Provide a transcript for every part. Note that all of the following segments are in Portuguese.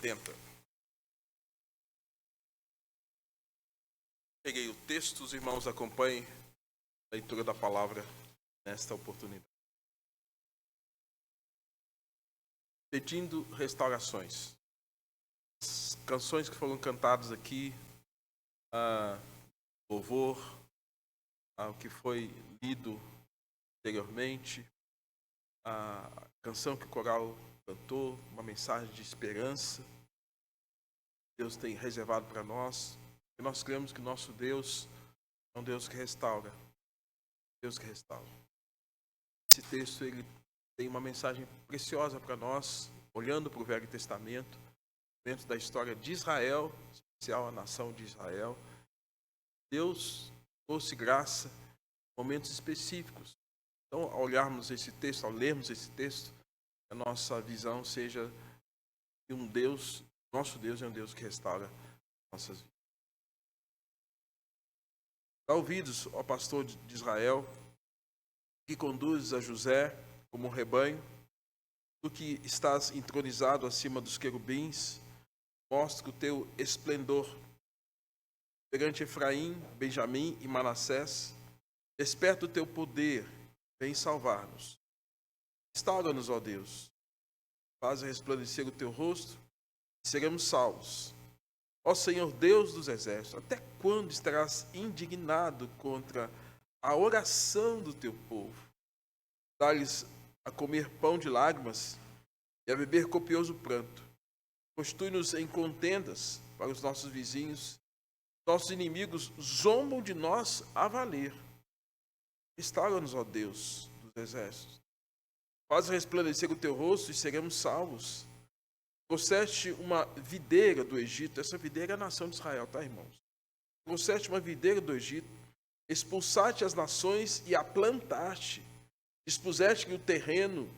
70. Peguei o texto, os irmãos acompanhem a leitura da palavra nesta oportunidade. Pedindo restaurações. As canções que foram cantadas aqui, louvor, o que foi lido anteriormente, a canção que o coral cantou, uma mensagem de esperança, Deus tem reservado para nós. E nós cremos que nosso Deus é um Deus que restaura. Deus que restaura. Esse texto ele tem uma mensagem preciosa para nós, olhando para o Velho Testamento, dentro da história de Israel, em especial a nação de Israel. Deus trouxe graça em momentos específicos. Então, ao olharmos esse texto, ao lermos esse texto, a nossa visão seja de um Deus, nosso Deus é um Deus que restaura nossas vidas. Dá ouvidos ao pastor de Israel, que conduzes a José como um rebanho, tu que estás entronizado acima dos querubins, mostra o teu esplendor. Perante Efraim, Benjamim e Manassés, desperta o teu poder, vem salvar-nos. Restaura-nos, ó Deus, faz resplandecer o teu rosto, e seremos salvos. Ó Senhor Deus dos exércitos, até quando estarás indignado contra a oração do teu povo? Dá-lhes a comer pão de lágrimas e a beber copioso pranto. Constitui-nos em contendas para os nossos vizinhos. Nossos inimigos zombam de nós a valer. Restaura-nos, ó Deus dos exércitos. Faz resplandecer o teu rosto e seremos salvos. Trouxeste uma videira do Egito. Essa videira é a nação de Israel, tá, irmãos? Trouxeste uma videira do Egito, expulsaste as nações e a plantaste. Dispuseste-lhe o terreno,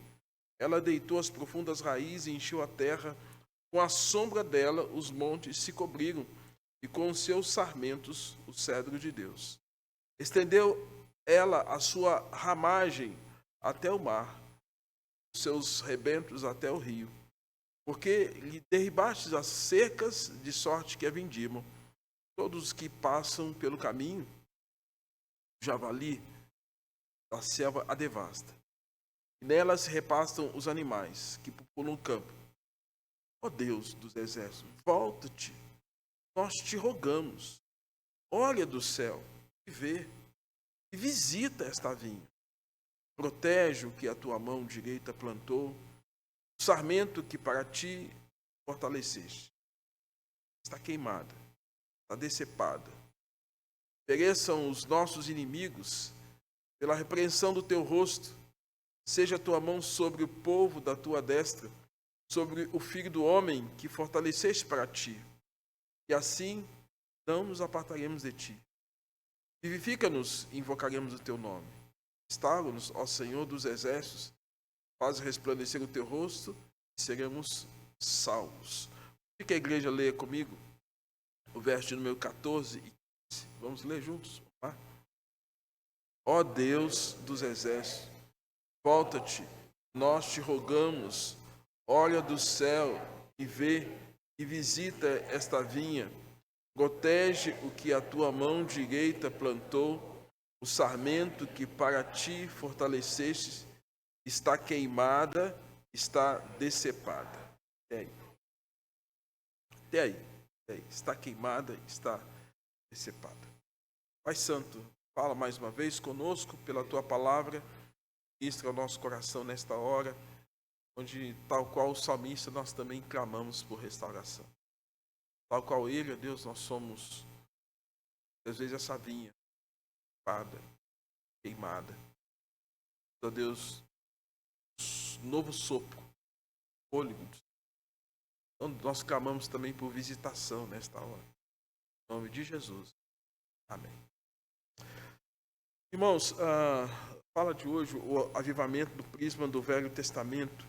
ela deitou as profundas raízes e encheu a terra. Com a sombra dela, os montes se cobriram, e com os seus sarmentos, o cedro de Deus. Estendeu ela a sua ramagem até o mar, os seus rebentos até o rio. Porque lhe derribastes as cercas de sorte que a vindimam. Todos os que passam pelo caminho, o javali da selva a devasta. E nela se repastam os animais que populam o campo. Ó Deus dos exércitos, volta-te, nós te rogamos. Olha do céu e vê, e visita esta vinha. Protege o que a tua mão direita plantou, o sarmento que para ti fortaleceste. Está queimada, está decepada. Pereçam os nossos inimigos pela repreensão do teu rosto. Seja a tua mão sobre o povo da tua destra, sobre o filho do homem que fortaleceste para ti. E assim não nos apartaremos de ti. Vivifica-nos e invocaremos o teu nome. Restaura-nos, ó Senhor dos exércitos, faz resplandecer o teu rosto e seremos salvos. Que a igreja leia comigo o verso número 14 e 15. Vamos ler juntos? Vamos lá? Ó Deus dos exércitos, volta-te, nós te rogamos, olha do céu e vê e visita esta vinha. Protege o que a tua mão direita plantou, o sarmento que para ti fortaleceste, está queimada, está decepada. Até aí. Está queimada, está decepada. Pai Santo, fala mais uma vez conosco pela tua palavra, ministra o nosso coração nesta hora, onde, tal qual o salmista, nós também clamamos por restauração. Tal qual ele, ó Deus, nós somos, às vezes, essa vinha, queimada. Ó Deus, novo sopro, fôlego. Então, nós clamamos também por visitação nesta hora. Em nome de Jesus. Amém. Irmãos, fala de hoje o avivamento do prisma do Velho Testamento.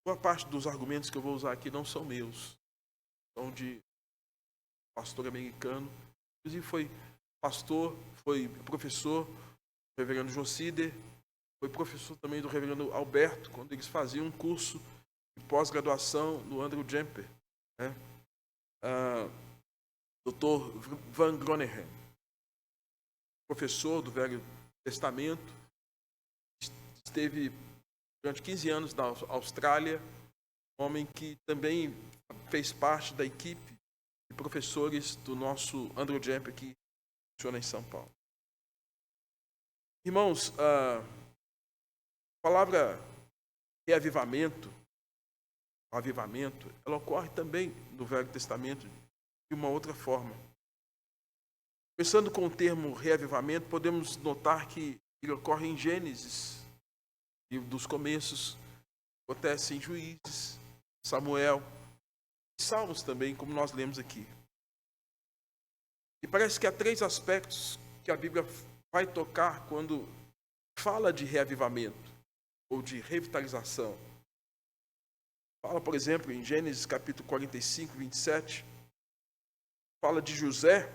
Boa parte dos argumentos que eu vou usar aqui não são meus. São de pastor americano. Inclusive foi pastor, foi professor do reverendo Josider, foi professor também do reverendo Alberto, quando eles faziam um curso de pós-graduação no Andrew Jumper, né? Dr. Van Groningen, professor do Velho Testamento, esteve durante 15 anos na Austrália, homem que também fez parte da equipe de professores do nosso Andrew Jumper, que funciona em São Paulo. Irmãos, a palavra reavivamento, avivamento, ela ocorre também no Velho Testamento de uma outra forma. Pensando com o termo reavivamento, podemos notar que ele ocorre em Gênesis, livro dos começos, acontece em Juízes, Samuel, Salmos também, como nós lemos aqui. E parece que há 3 aspectos que a Bíblia vai tocar quando fala de reavivamento ou de revitalização. Fala, por exemplo, em Gênesis capítulo 45, 27, fala de José,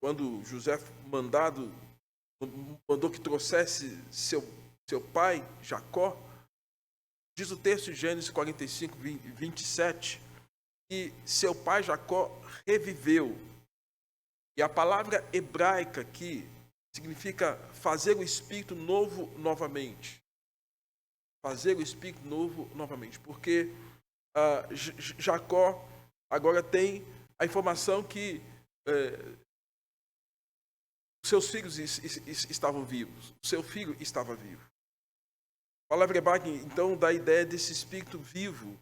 quando José mandou que trouxesse seu pai, Jacó. Diz o texto de Gênesis 45, 27, que seu pai Jacó reviveu. E a palavra hebraica aqui significa fazer o espírito novo novamente. Fazer o espírito novo novamente. Porque Jacó agora tem a informação que seus filhos estavam vivos. O seu filho estava vivo. A palavra hebraica, então, dá a ideia desse espírito vivo,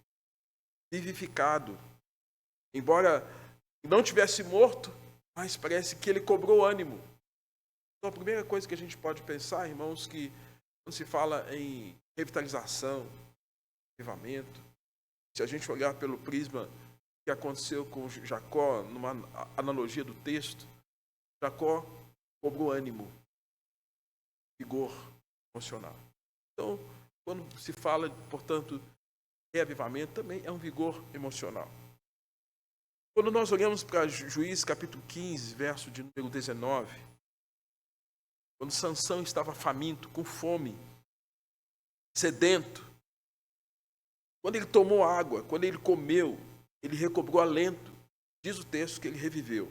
vivificado. Embora não tivesse morto, mas parece que ele cobrou ânimo. Então, a primeira coisa que a gente pode pensar, irmãos, que quando se fala em revitalização, avivamento, se a gente olhar pelo prisma que aconteceu com Jacó, numa analogia do texto, Jacó cobrou ânimo, vigor emocional. Então, quando se fala, portanto, reavivamento, também é um vigor emocional. Quando nós olhamos para Juízes capítulo 15, verso de número 19, quando Sansão estava faminto, com fome, sedento, quando ele tomou água, quando ele comeu, ele recobrou alento, diz o texto que ele reviveu.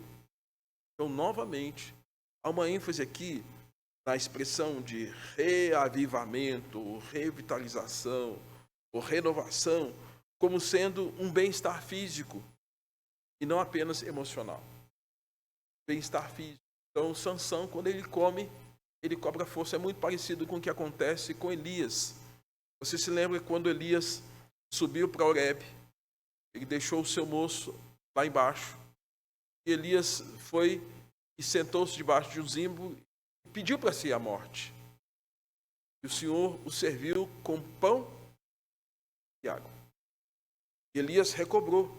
Então, novamente, há uma ênfase aqui na expressão de reavivamento, ou revitalização, ou renovação, como sendo um bem-estar físico e não apenas emocional. Bem-estar físico. Então, Sansão, quando ele come, ele cobra força. É muito parecido com o que acontece com Elias. Você se lembra quando Elias subiu para Horebe, ele deixou o seu moço lá embaixo, e Elias foi e sentou-se debaixo de um zimbro e pediu para si a morte. E o Senhor o serviu com pão e água. E Elias recobrou,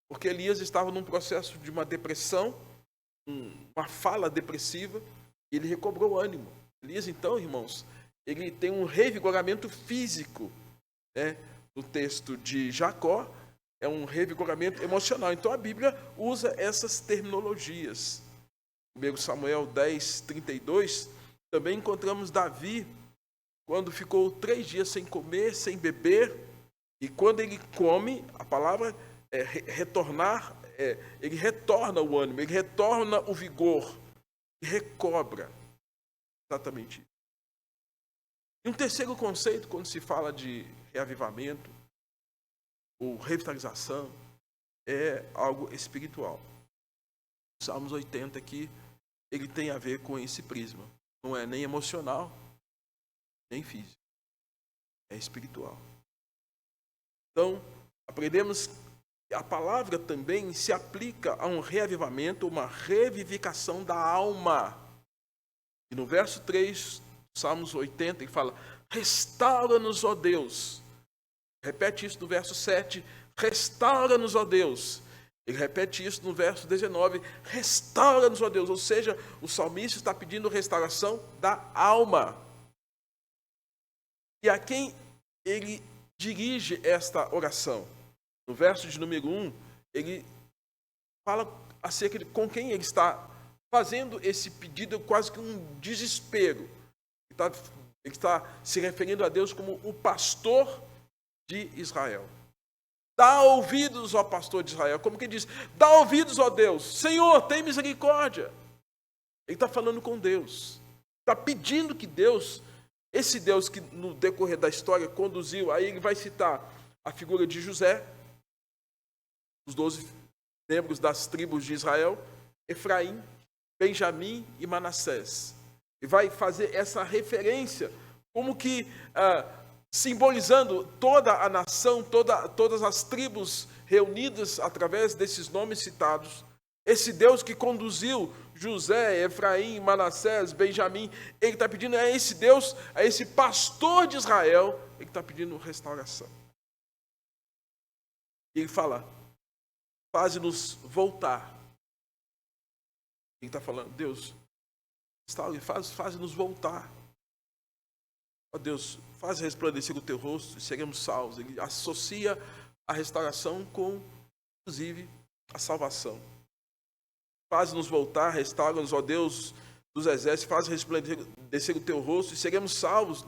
porque Elias estava num processo de uma depressão, uma fala depressiva, e ele recobrou o ânimo. Elias, então, irmãos, ele tem um revigoramento físico, né? No texto de Jacó, é um revigoramento emocional. Então, a Bíblia usa essas terminologias. 1 Samuel 10, 32, também encontramos Davi, quando ficou 3 dias sem comer, sem beber, e quando ele come, a palavra é retornar, ele retorna o ânimo, ele retorna o vigor, e recobra. Exatamente isso. E um terceiro conceito, quando se fala de reavivamento, ou revitalização, é algo espiritual. Salmos 80 aqui, ele tem a ver com esse prisma. Não é nem emocional, nem físico. É espiritual. Então, aprendemos que a palavra também se aplica a um reavivamento, uma revivificação da alma. E no verso 3, Salmos 80, ele fala: restaura-nos, ó Deus. Repete isso no verso 7, restaura-nos, ó Deus. Ele repete isso no verso 19, restaura-nos, ó Deus. Ou seja, o salmista está pedindo restauração da alma. E a quem ele dirige esta oração? No verso de número 1, ele fala acerca de com quem ele está fazendo esse pedido, quase que um desespero. Ele está se referindo a Deus como o pastor de Israel. Dá ouvidos, ó pastor de Israel. Como que diz? Dá ouvidos, ó Deus. Senhor, tem misericórdia. Ele está falando com Deus. Está pedindo que Deus, esse Deus que no decorrer da história conduziu, aí ele vai citar a figura de José, os 12 membros das tribos de Israel, Efraim, Benjamim e Manassés. E vai fazer essa referência, como que simbolizando toda a nação, todas as tribos reunidas através desses nomes citados. Esse Deus que conduziu José, Efraim, Manassés, Benjamim, ele está pedindo a esse Deus, a esse pastor de Israel, ele está pedindo restauração. E ele fala, faz-nos voltar. Ele está falando, Deus, faz-nos voltar. Ó Deus, faz resplandecer o teu rosto e seremos salvos. Ele associa a restauração com, inclusive, a salvação. Faz-nos voltar, restaura-nos, ó Deus dos exércitos, faz resplandecer o teu rosto e seremos salvos.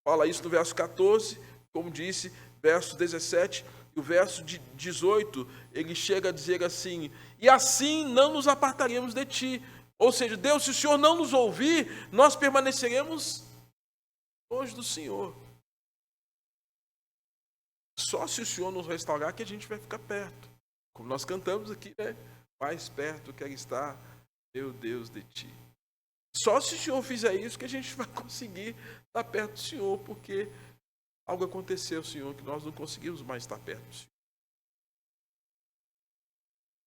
Fala isso no verso 14, como disse, verso 17 e o verso 18, ele chega a dizer assim, e assim não nos apartaremos de ti. Ou seja, Deus, se o Senhor não nos ouvir, nós permaneceremos longe do Senhor. Só se o Senhor nos restaurar que a gente vai ficar perto. Como nós cantamos aqui, né? Mais perto quer estar, meu Deus, de ti. Só se o Senhor fizer isso que a gente vai conseguir estar perto do Senhor, porque algo aconteceu, Senhor, que nós não conseguimos mais estar perto do Senhor.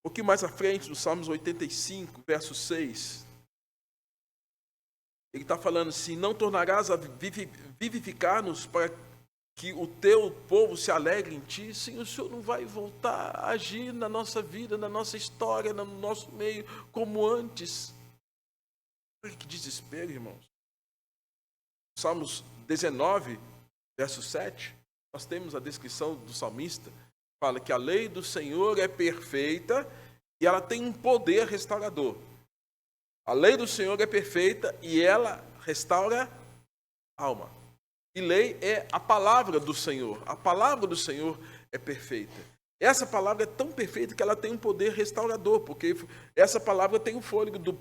Um pouquinho mais à frente, no Salmos 85, verso 6, ele está falando assim, não tornarás a vivificar-nos para que o teu povo se alegre em ti? Sim, o Senhor não vai voltar a agir na nossa vida, na nossa história, no nosso meio, como antes. Olha que desespero, irmãos. Salmos 19, verso 7, nós temos a descrição do salmista, fala que a lei do Senhor é perfeita e ela tem um poder restaurador. A lei do Senhor é perfeita e ela restaura a alma. E lei é a palavra do Senhor. A palavra do Senhor é perfeita. Essa palavra é tão perfeita que ela tem um poder restaurador, porque essa palavra tem o fôlego do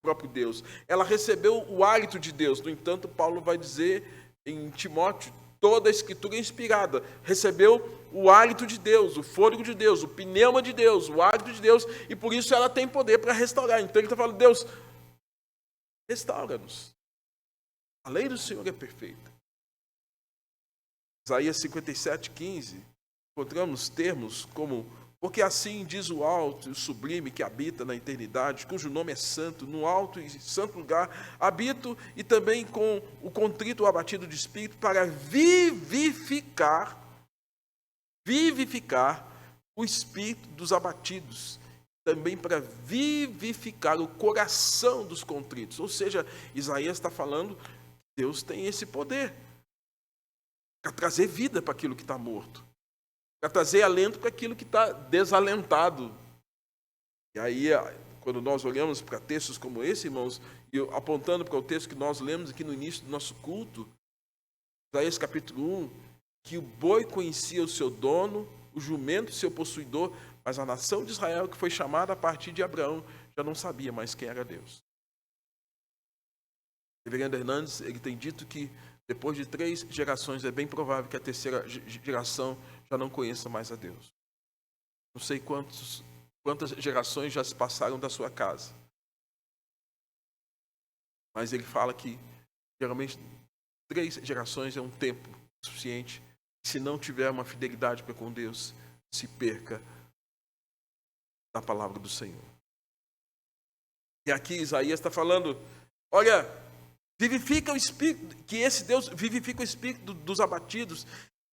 próprio Deus. Ela recebeu o hálito de Deus. No entanto, Paulo vai dizer em Timóteo, toda a escritura é inspirada. Recebeu o hálito de Deus, o fôlego de Deus, o pneuma de Deus, o hálito de Deus, e por isso ela tem poder para restaurar. Então ele está falando, Deus, restaura-nos. A lei do Senhor é perfeita. Isaías 57:15, encontramos termos como, porque assim diz o alto e o sublime que habita na eternidade, cujo nome é santo, no alto e santo lugar habito, e também com o contrito ou abatido de espírito, para vivificar o espírito dos abatidos, também para vivificar o coração dos contritos. Ou seja, Isaías está falando, Deus tem esse poder para trazer vida para aquilo que está morto, para trazer alento para aquilo que está desalentado. E aí, quando nós olhamos para textos como esse, irmãos, e apontando para o texto que nós lemos aqui no início do nosso culto, Isaías capítulo 1, que o boi conhecia o seu dono, o jumento o seu possuidor, mas a nação de Israel, que foi chamada a partir de Abraão, já não sabia mais quem era Deus. O reverendo Hernandes, ele tem dito que depois de 3 gerações, é bem provável que a terceira geração já não conheça mais a Deus. Não sei quantas gerações já se passaram da sua casa. Mas ele fala que, geralmente, 3 gerações é um tempo suficiente. Se não tiver uma fidelidade para com Deus, se perca da palavra do Senhor. E aqui Isaías está falando, olha, vivifica o espírito, que esse Deus vivifica o espírito dos abatidos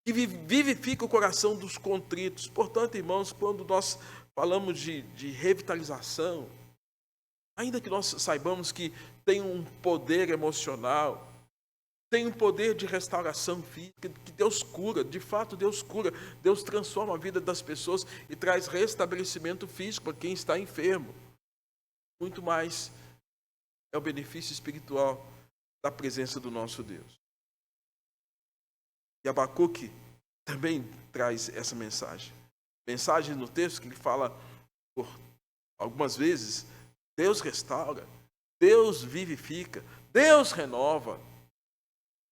e vivifica o coração dos contritos. Portanto, irmãos, quando nós falamos de revitalização, ainda que nós saibamos que tem um poder emocional, tem um poder de restauração física, que Deus cura, de fato Deus cura, Deus transforma a vida das pessoas e traz restabelecimento físico para quem está enfermo. Muito mais é o benefício espiritual da presença do nosso Deus. E Abacuque, também traz essa mensagem. Mensagem no texto que ele fala por algumas vezes: Deus restaura, Deus vivifica, Deus renova.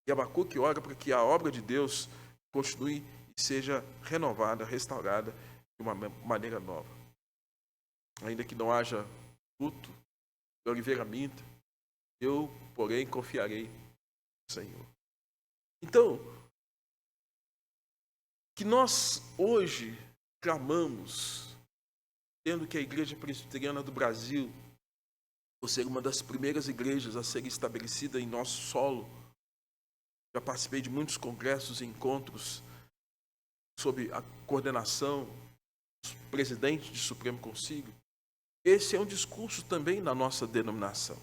E Abacuque ora para que a obra de Deus continue e seja renovada, restaurada de uma maneira nova. Ainda que não haja fruto de oliveira minta, eu, porém, confiarei no Senhor. Então, que nós hoje clamamos, tendo que a Igreja Presbiteriana do Brasil, por ser uma das primeiras igrejas a ser estabelecida em nosso solo, já participei de muitos congressos e encontros sob a coordenação dos presidentes de Supremo Concílio. Esse é um discurso também na nossa denominação.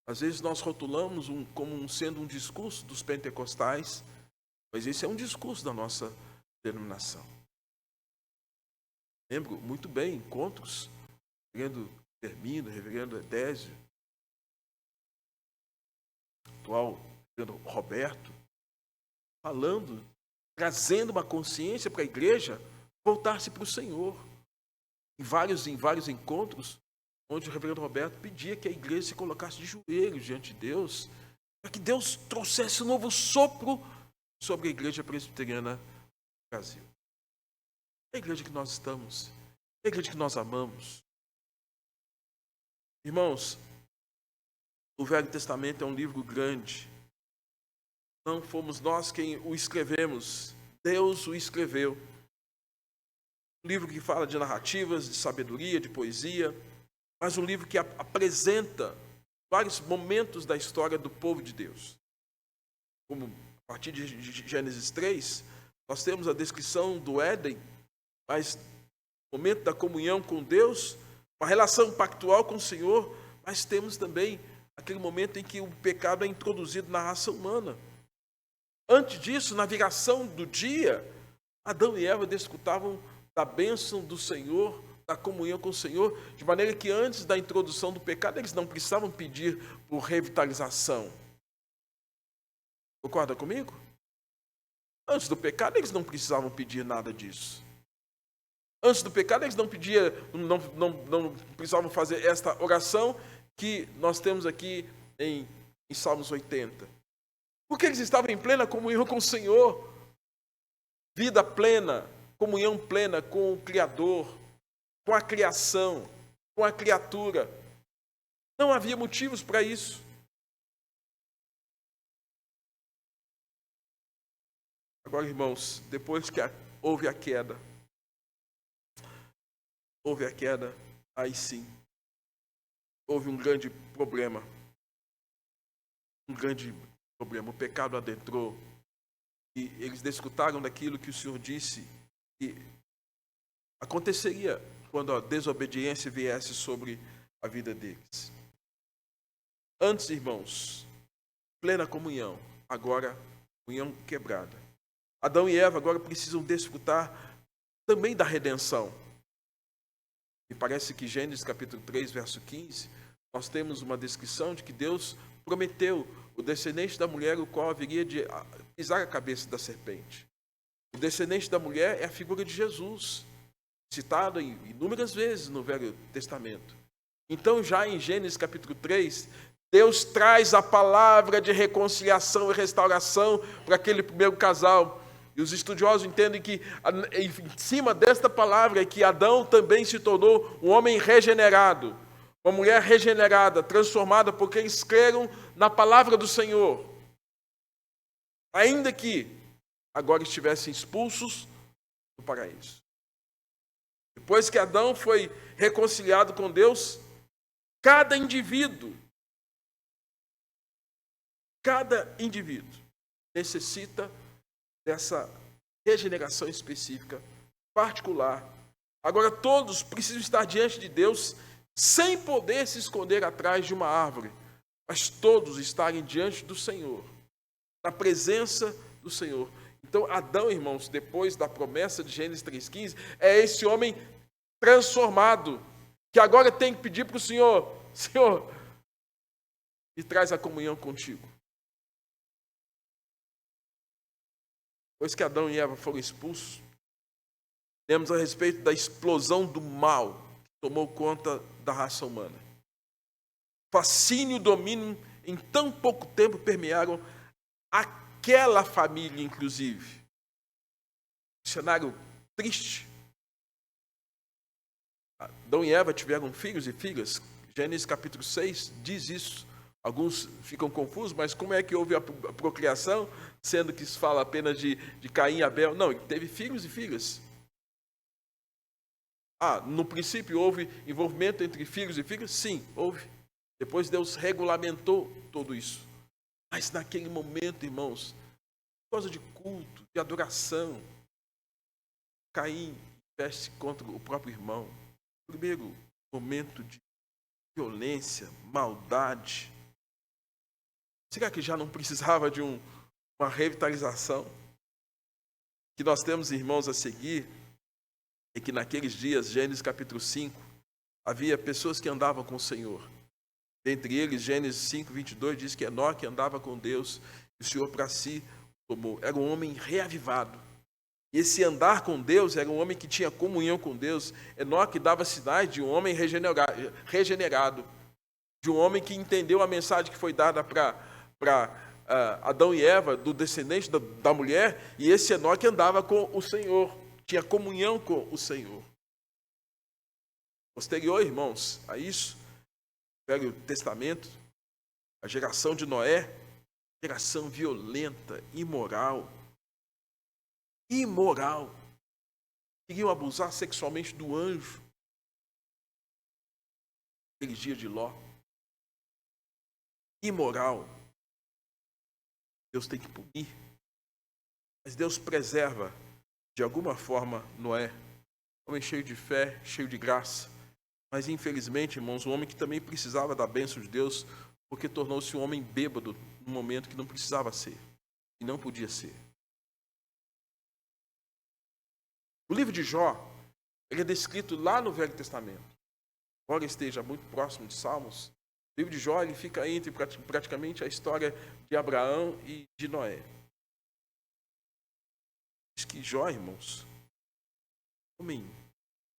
Às vezes nós rotulamos como sendo um discurso dos pentecostais, mas esse é um discurso da nossa denominação. Lembro muito bem encontros, reverendo Termino, reverendo Edésio, atual reverendo Roberto, falando, trazendo uma consciência para a igreja voltar-se para o Senhor. Em vários encontros, onde o reverendo Roberto pedia que a igreja se colocasse de joelhos diante de Deus, para que Deus trouxesse um novo sopro sobre a Igreja Presbiteriana do Brasil. É a igreja que nós estamos, é a igreja que nós amamos. Irmãos, o Velho Testamento é um livro grande. Não fomos nós quem o escrevemos, Deus o escreveu. Um livro que fala de narrativas, de sabedoria, de poesia, mas um livro que apresenta vários momentos da história do povo de Deus. Como a partir de Gênesis 3, nós temos a descrição do Éden, mas o momento da comunhão com Deus, uma relação pactual com o Senhor, mas temos também aquele momento em que o pecado é introduzido na raça humana. Antes disso, na viração do dia, Adão e Eva desfrutavam da bênção do Senhor, da comunhão com o Senhor, de maneira que antes da introdução do pecado, eles não precisavam pedir por revitalização. Concorda comigo? Antes do pecado, eles não precisavam pedir nada disso. Antes do pecado, eles não precisavam fazer esta oração que nós temos aqui em Salmos 80. Porque eles estavam em plena comunhão com o Senhor. Vida plena, comunhão plena com o Criador, com a criação, com a criatura. Não havia motivos para isso. Agora, irmãos, depois que houve a queda, aí sim, houve um grande problema. O pecado adentrou. E eles desfrutaram daquilo que o Senhor disse que aconteceria quando a desobediência viesse sobre a vida deles. Antes, irmãos, plena comunhão, agora comunhão quebrada. Adão e Eva agora precisam desfrutar também da redenção. E parece que Gênesis capítulo 3, verso 15, nós temos uma descrição de que Deus prometeu o descendente da mulher, o qual haveria de pisar a cabeça da serpente. O descendente da mulher é a figura de Jesus, citado inúmeras vezes no Velho Testamento. Então, já em Gênesis capítulo 3, Deus traz a palavra de reconciliação e restauração para aquele primeiro casal. E os estudiosos entendem que, em cima desta palavra, é que Adão também se tornou um homem regenerado, uma mulher regenerada, transformada, porque eles creram na palavra do Senhor. Ainda que agora estivessem expulsos do paraíso. Depois que Adão foi reconciliado com Deus, cada indivíduo necessita dessa regeneração específica, particular. Agora todos precisam estar diante de Deus sem poder se esconder atrás de uma árvore, mas todos estarem diante do Senhor, na presença do Senhor. Então Adão, irmãos, depois da promessa de Gênesis 3,15, é esse homem transformado, que agora tem que pedir para o Senhor, Senhor, me traz a comunhão contigo. Depois que Adão e Eva foram expulsos, lemos a respeito da explosão do mal que tomou conta da raça humana. Fascínio e domínio em tão pouco tempo permearam aquela família, inclusive. Um cenário triste. Adão e Eva tiveram filhos e filhas. Gênesis capítulo 6 diz isso. Alguns ficam confusos, mas como é que houve a procriação, sendo que isso fala apenas de Caim e Abel? Não, ele teve filhos e filhas. No princípio houve envolvimento entre filhos e filhas? Sim, houve. Depois Deus regulamentou tudo isso. Mas naquele momento, irmãos, por causa de culto, de adoração, Caim investe contra o próprio irmão. Primeiro momento de violência, maldade. Será que já não precisava de uma revitalização? Que nós temos, irmãos, a seguir, é que naqueles dias, Gênesis capítulo 5, havia pessoas que andavam com o Senhor. Dentre eles, Gênesis 5, 22, diz que Enoque andava com Deus e o Senhor para si tomou. Era um homem reavivado. E esse andar com Deus era um homem que tinha comunhão com Deus. Enoque dava sinais de um homem regenerado, de um homem que entendeu a mensagem que foi dada para Adão e Eva, do descendente da mulher, e esse Enoque andava com o Senhor, tinha comunhão com o Senhor. Posterior, irmãos, a isso, Velho Testamento, a geração de Noé, geração violenta, imoral. Queriam abusar sexualmente do anjo. Aquele dia de Ló. Imoral. Deus tem que punir. Mas Deus preserva, de alguma forma, Noé. Homem cheio de fé, cheio de graça. Mas, infelizmente, irmãos, um homem que também precisava da bênção de Deus, porque tornou-se um homem bêbado num momento que não precisava ser. E não podia ser. O livro de Jó, ele é descrito lá no Velho Testamento. Embora esteja muito próximo de Salmos, o livro de Jó ele fica entre praticamente a história de Abraão e de Noé. Diz que Jó, irmãos, homem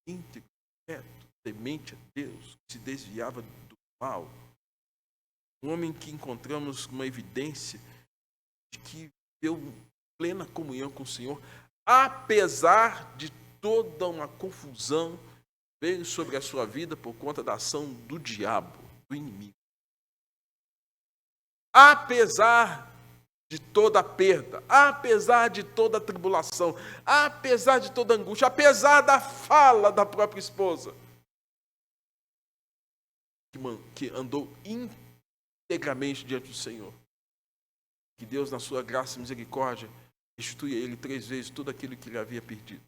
íntegro, reto, temente a Deus, que se desviava do mal, um homem que encontramos uma evidência de que deu plena comunhão com o Senhor, apesar de toda uma confusão que veio sobre a sua vida por conta da ação do diabo, do inimigo. Apesar de toda a perda, apesar de toda a tribulação, apesar de toda a angústia, apesar da fala da própria esposa, que andou integramente diante do Senhor. Que Deus, na sua graça e misericórdia, restitui a ele 3 vezes tudo aquilo que ele havia perdido.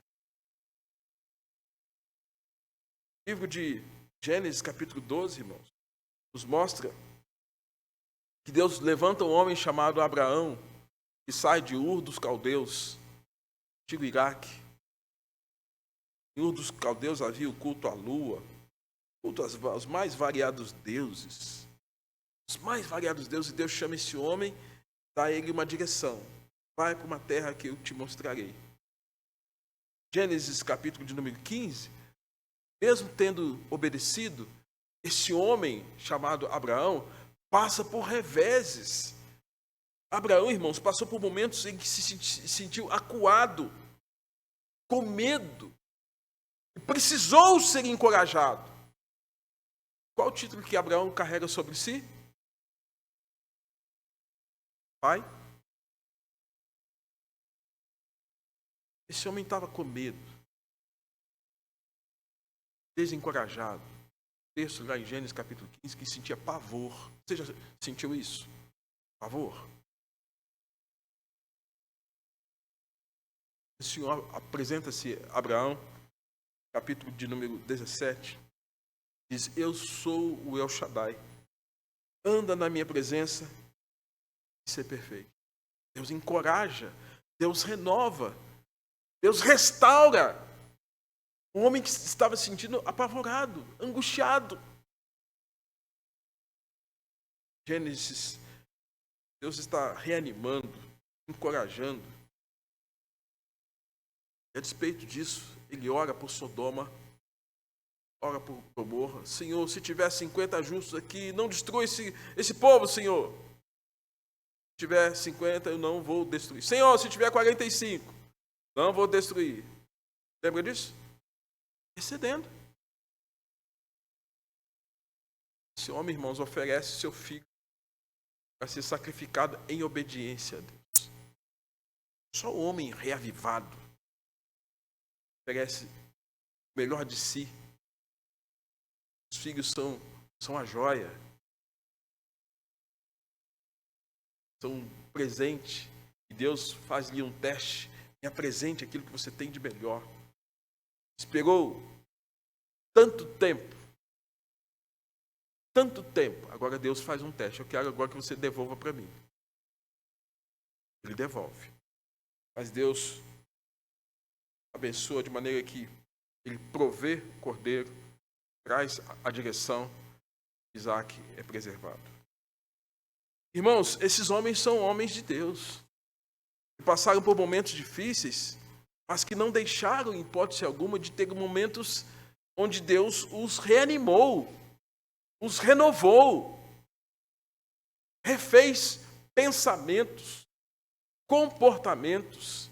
O livro de Gênesis, capítulo 12, irmãos, nos mostra que Deus levanta um homem chamado Abraão, que sai de Ur dos Caldeus, antigo Iraque. Em Ur dos Caldeus havia o culto à lua, culto aos mais variados deuses. Os mais variados deuses, e Deus chama esse homem, dá a ele uma direção. Vai para uma terra que eu te mostrarei. Gênesis capítulo de número 15, mesmo tendo obedecido, esse homem chamado Abraão passa por reveses. Abraão, irmãos, passou por momentos em que se sentiu acuado, com medo, e precisou ser encorajado. Qual o título que Abraão carrega sobre si? Pai? Esse homem estava com medo, desencorajado. O texto lá em Gênesis capítulo 15 que sentia pavor. Você já sentiu isso? Pavor? O Senhor apresenta-se a Abraão, capítulo de número 17. Diz: eu sou o El Shaddai. Anda na minha presença e ser perfeito. Deus encoraja, Deus renova, Deus restaura. Um homem que estava se sentindo apavorado, angustiado. Gênesis, Deus está reanimando, encorajando. E a despeito disso, ele ora por Sodoma, ora por Gomorra. Senhor, se tiver 50 justos aqui, não destrua esse povo, Senhor. Se tiver 50, eu não vou destruir. Senhor, se tiver 45, não vou destruir. Lembra disso? Excedendo. Esse homem, irmãos, oferece seu filho para ser sacrificado em obediência a Deus. Só o homem reavivado oferece o melhor de si. Os filhos são a joia. São um presente. E Deus faz-lhe um teste. Me apresente aquilo que você tem de melhor. Esperou tanto tempo. Agora Deus faz um teste. Eu quero agora que você devolva para mim. Ele devolve. Mas Deus abençoa de maneira que ele provê o cordeiro, traz a direção, Isaac é preservado. Irmãos, esses homens são homens de Deus. Que passaram por momentos difíceis, mas que não deixaram, em hipótese alguma, de ter momentos onde Deus os reanimou, os renovou, refez pensamentos, comportamentos,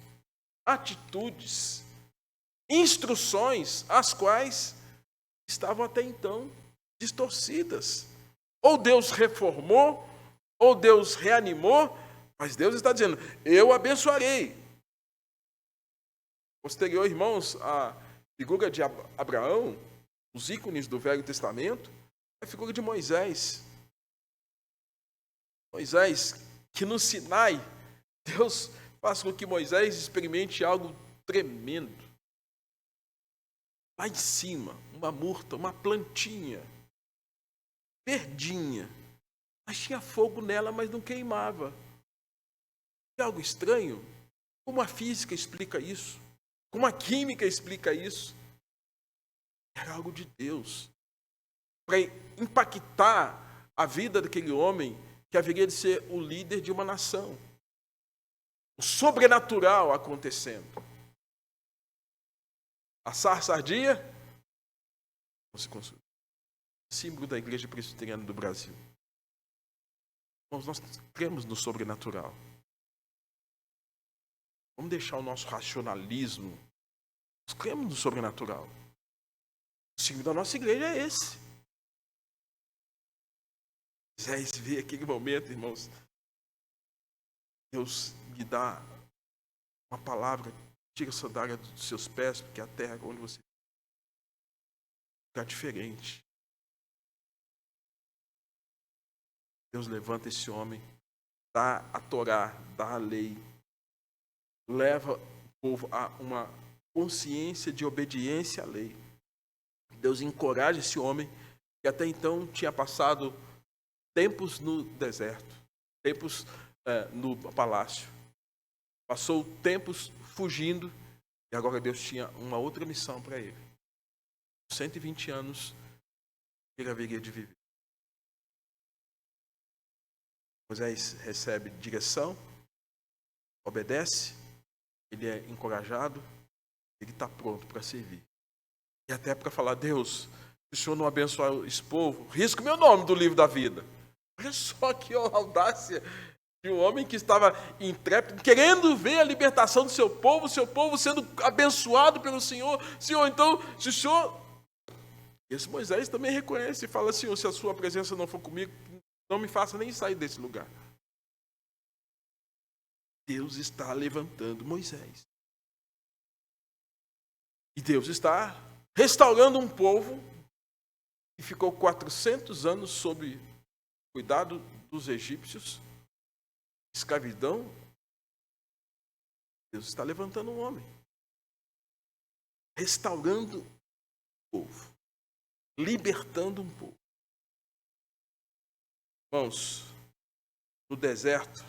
atitudes, instruções, as quais estavam até então distorcidas. Ou Deus reformou, ou Deus reanimou, mas Deus está dizendo, eu abençoarei. Posterior, irmãos, a figura de Abraão, os ícones do Velho Testamento, é a figura de Moisés. Moisés, que no Sinai, Deus faz com que Moisés experimente algo tremendo. Lá em cima, uma murta, uma plantinha, verdinha, mas tinha fogo nela, mas não queimava. É algo estranho? Como a física explica isso? Como a química explica isso? Era algo de Deus. Para impactar a vida daquele homem que haveria de ser o líder de uma nação. O sobrenatural acontecendo. A sarça ardia, não se consumiu. Símbolo da Igreja Presbiteriana do Brasil. Nós cremos no sobrenatural. Vamos deixar o nosso racionalismo. Nós cremos no sobrenatural. O símbolo da nossa igreja é esse. Moisés vê aquele momento, irmãos. Deus lhe dá uma palavra. Tira a sandália dos seus pés, porque a terra onde você está diferente. Deus levanta esse homem, dá a Torá, dá a lei, leva o povo a uma consciência de obediência à lei. Deus encoraja esse homem, que até então tinha passado tempos no deserto, tempos no palácio. Passou tempos fugindo, e agora Deus tinha uma outra missão para ele. 120 anos ele haveria de viver. Moisés recebe direção, obedece, ele é encorajado, ele está pronto para servir. E até para falar, Deus, se o Senhor não abençoar esse povo, risco meu nome do livro da vida. Olha só que audácia de um homem que estava intrépido, querendo ver a libertação do seu povo sendo abençoado pelo Senhor. Senhor, então, se o Senhor... Esse Moisés também reconhece e fala, Senhor, se a sua presença não for comigo, não me faça nem sair desse lugar. Deus está levantando Moisés. E Deus está restaurando um povo que ficou 400 anos sob cuidado dos egípcios, escravidão. Deus está levantando um homem, restaurando o povo, libertando um povo. Irmãos, no deserto,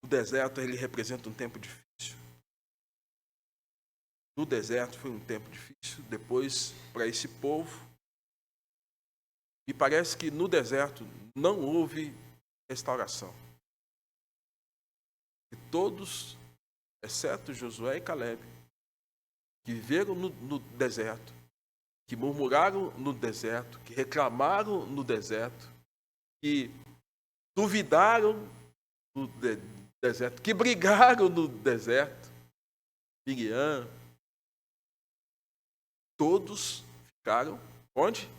o deserto ele representa um tempo difícil. No deserto foi um tempo difícil, depois para esse povo. E parece que no deserto não houve restauração. E todos exceto Josué e Caleb, que viveram no deserto, que murmuraram no deserto, que reclamaram no deserto, que duvidaram no deserto, que brigaram no deserto. Miriam, todos ficaram onde?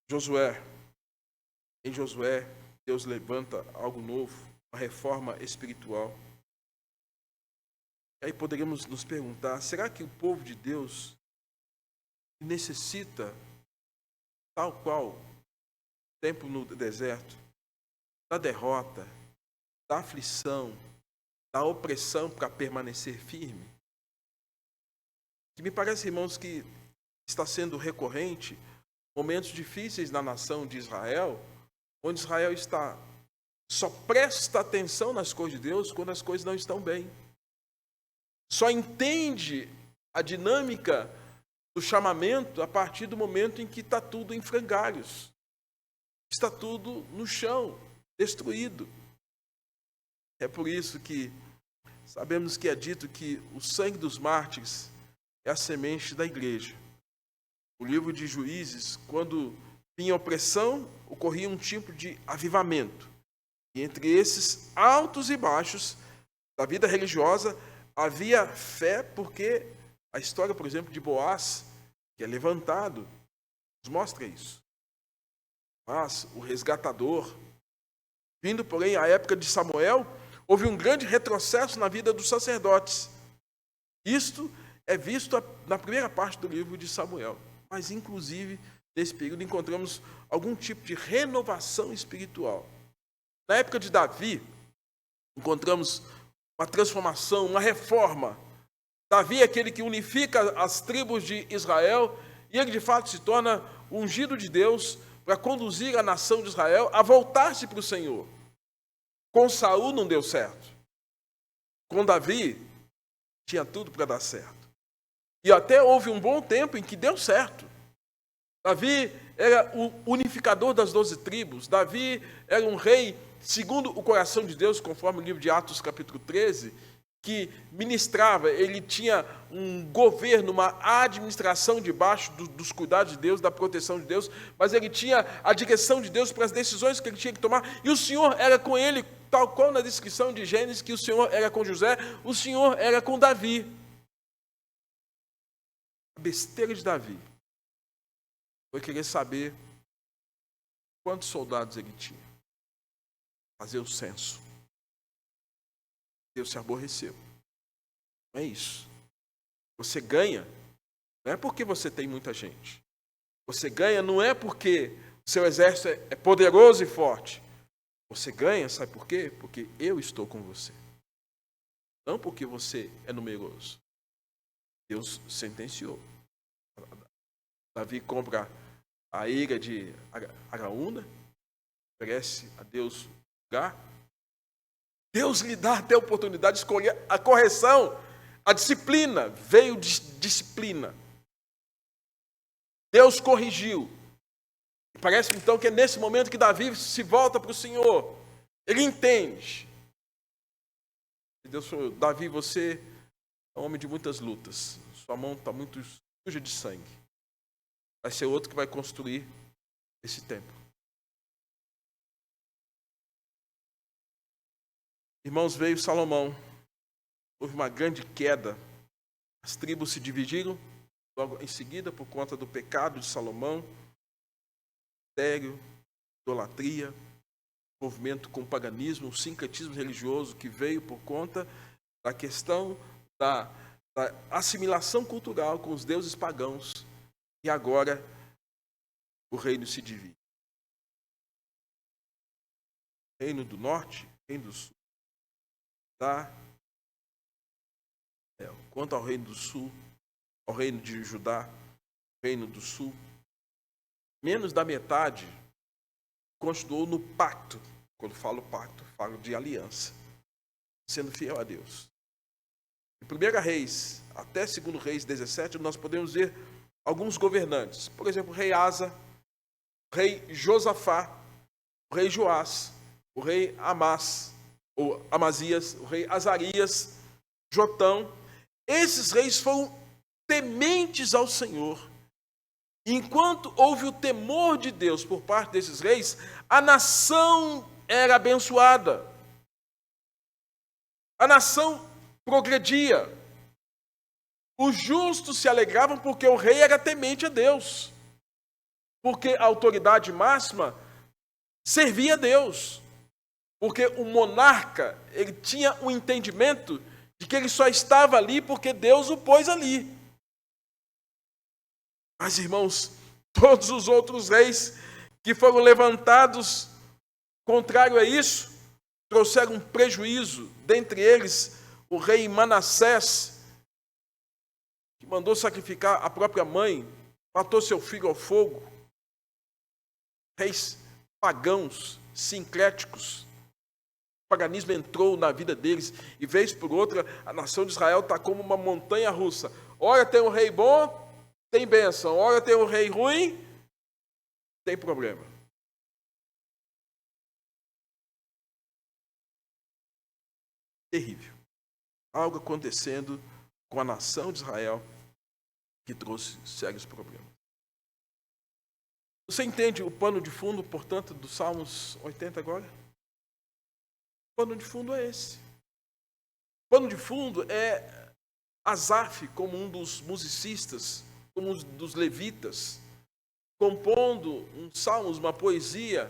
Josué. Em Josué, Deus levanta algo novo, uma reforma espiritual. Aí poderíamos nos perguntar, será que o povo de Deus necessita, tal qual o tempo no deserto, da derrota, da aflição, da opressão para permanecer firme? Que me parece, irmãos, que está sendo recorrente momentos difíceis na nação de Israel, onde Israel só presta atenção nas coisas de Deus quando as coisas não estão bem. Só entende a dinâmica do chamamento a partir do momento em que está tudo em frangalhos. Está tudo no chão, destruído. É por isso que sabemos que é dito que o sangue dos mártires é a semente da igreja. O livro de Juízes, quando vinha opressão, ocorria um tipo de avivamento. E entre esses altos e baixos da vida religiosa, havia fé, porque a história, por exemplo, de Boaz, que é levantado, nos mostra isso. Mas o resgatador, vindo, porém, à época de Samuel, houve um grande retrocesso na vida dos sacerdotes. Isto é visto na primeira parte do livro de Samuel. Mas, inclusive, nesse período, encontramos algum tipo de renovação espiritual. Na época de Davi, encontramos uma transformação, uma reforma. Davi é aquele que unifica as tribos de Israel e ele, de fato, se torna o ungido de Deus para conduzir a nação de Israel a voltar-se para o Senhor. Com Saul não deu certo. Com Davi, tinha tudo para dar certo. E até houve um bom tempo em que deu certo. Davi era o unificador das 12 tribos. Davi era um rei segundo o coração de Deus, conforme o livro de Atos, capítulo 13, que ministrava, ele tinha um governo, uma administração debaixo dos cuidados de Deus, da proteção de Deus, mas ele tinha a direção de Deus para as decisões que ele tinha que tomar, e o Senhor era com ele, tal qual na descrição de Gênesis, que o Senhor era com José, o Senhor era com Davi. A besteira de Davi foi querer saber quantos soldados ele tinha. Fazer o censo. Deus se aborreceu. Não é isso. Você ganha, não é porque você tem muita gente. Você ganha não é porque seu exército é poderoso e forte. Você ganha, sabe por quê? Porque eu estou com você. Não porque você é numeroso. Deus sentenciou. Davi compra a ilha de Araúna, oferece a Deus lugar. Deus lhe dá até a oportunidade de escolher a correção, a disciplina. Veio de disciplina. Deus corrigiu. E parece então que é nesse momento que Davi se volta para o Senhor. Ele entende. E Deus falou: Davi, você é um homem de muitas lutas. Sua mão está muito suja de sangue. Vai ser outro que vai construir esse templo. Irmãos, veio Salomão. Houve uma grande queda. As tribos se dividiram logo em seguida por conta do pecado de Salomão. Adultério, idolatria, envolvimento com o paganismo, o sincretismo religioso que veio por conta da questão da assimilação cultural com os deuses pagãos. E agora o reino se divide. Reino do norte, reino do sul. Quanto ao reino do sul, ao reino de Judá, reino do sul, menos da metade continuou no pacto. Quando falo pacto, falo de aliança, sendo fiel a Deus. Em 1 Reis, até 2 Reis 17, nós podemos ver alguns governantes. Por exemplo, o rei Asa, rei Josafá, o rei Joás, o rei Amazias, o rei Azarias, Jotão. Esses reis foram tementes ao Senhor. Enquanto houve o temor de Deus por parte desses reis, a nação era abençoada. A nação progredia. Os justos se alegravam porque o rei era temente a Deus. Porque a autoridade máxima servia a Deus. Porque o monarca, ele tinha um entendimento de que ele só estava ali porque Deus o pôs ali. Mas, irmãos, todos os outros reis que foram levantados contrário a isso, trouxeram um prejuízo. Dentre eles, o rei Manassés, que mandou sacrificar a própria mãe, matou seu filho ao fogo. Reis pagãos, sincréticos. O paganismo entrou na vida deles e, vez por outra, a nação de Israel está como uma montanha russa. Ora tem um rei bom, tem bênção. Ora tem um rei ruim, tem problema. Terrível. Algo acontecendo com a nação de Israel que trouxe sérios problemas. Você entende o pano de fundo, portanto, dos Salmos 80 agora? O pano de fundo é esse. O pano de fundo é Asaf, como um dos musicistas, como um dos levitas, compondo um salmos, uma poesia,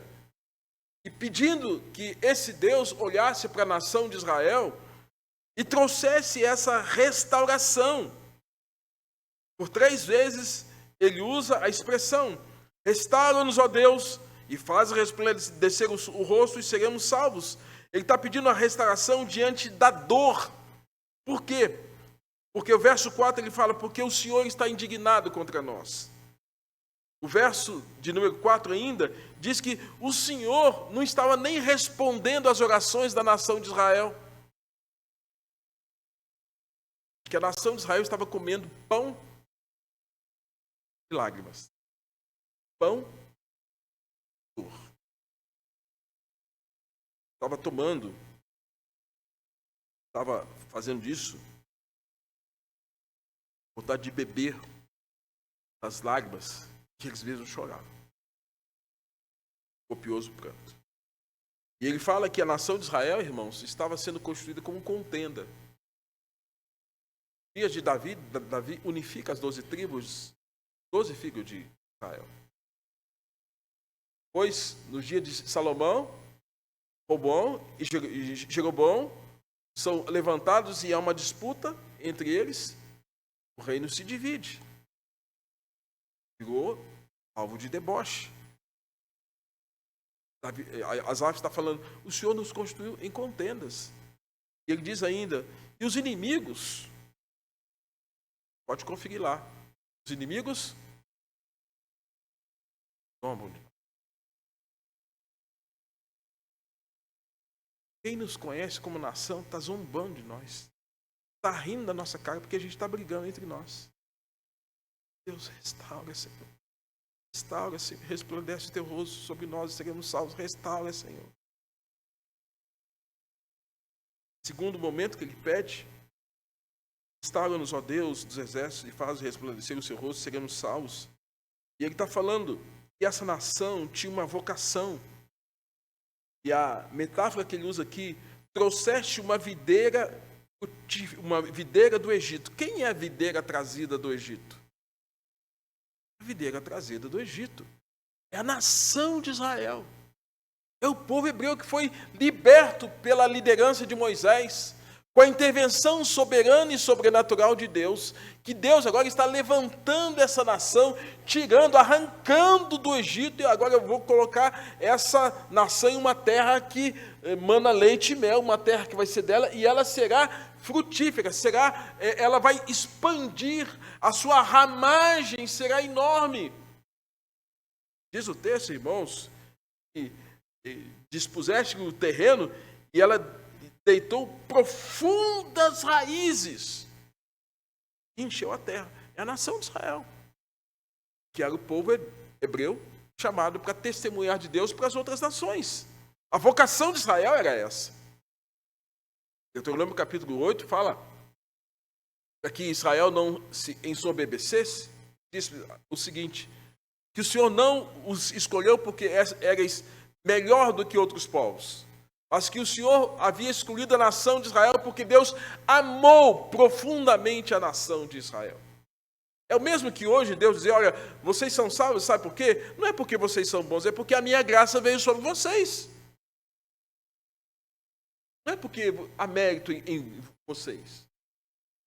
e pedindo que esse Deus olhasse para a nação de Israel e trouxesse essa restauração. Por 3 vezes ele usa a expressão: restaura-nos, ó Deus, e faz resplandecer o rosto e seremos salvos. Ele está pedindo a restauração diante da dor. Por quê? Porque o verso 4 ele fala, porque o Senhor está indignado contra nós. O verso de número 4 ainda diz que o Senhor não estava nem respondendo às orações da nação de Israel. Que a nação de Israel estava comendo pão e lágrimas. Pão e dor. Estava tomando, estava fazendo disso, vontade de beber as lágrimas que eles mesmos choravam. Copioso pranto. E ele fala que a nação de Israel, irmãos, estava sendo construída como contenda. Nos dias de Davi unifica as 12 tribos, 12 filhos de Israel. Pois, nos dias de Salomão, Robão e Jeroboão são levantados e há uma disputa entre eles. O reino se divide. Virou alvo de deboche. Asaf está falando, o Senhor nos construiu em contendas. E ele diz ainda, e os inimigos, pode conferir lá, os inimigos zombam de nós. Quem nos conhece como nação está zombando de nós. Está rindo da nossa cara porque a gente está brigando entre nós. Deus, restaura, Senhor. Restaura, Senhor. Resplandece o teu rosto sobre nós e seremos salvos. Restaura, Senhor. Segundo momento que ele pede, restaura-nos, ó Deus dos exércitos, e faz resplandecer o seu rosto e seremos salvos. E ele está falando que essa nação tinha uma vocação. E a metáfora que ele usa aqui, trouxeste uma videira do Egito. Quem é a videira trazida do Egito? A videira trazida do Egito é a nação de Israel. É o povo hebreu que foi liberto pela liderança de Moisés, com a intervenção soberana e sobrenatural de Deus, que Deus agora está levantando essa nação, tirando, arrancando do Egito, e agora eu vou colocar essa nação em uma terra que mana leite e mel, uma terra que vai ser dela, e ela será frutífera, ela vai expandir, a sua ramagem será enorme. Diz o texto, irmãos, que dispuseste o terreno, e ela deitou profundas raízes, encheu a terra. É a nação de Israel, que era o povo hebreu, chamado para testemunhar de Deus para as outras nações. A vocação de Israel era essa. Deuteronômio capítulo 8 fala para que Israel não se ensoberbecesse, diz o seguinte, que o Senhor não os escolheu porque erais melhor do que outros povos, mas que o Senhor havia escolhido a nação de Israel porque Deus amou profundamente a nação de Israel. É o mesmo que hoje Deus diz, olha, vocês são salvos, sabe por quê? Não é porque vocês são bons, é porque a minha graça veio sobre vocês. Não é porque há mérito em vocês.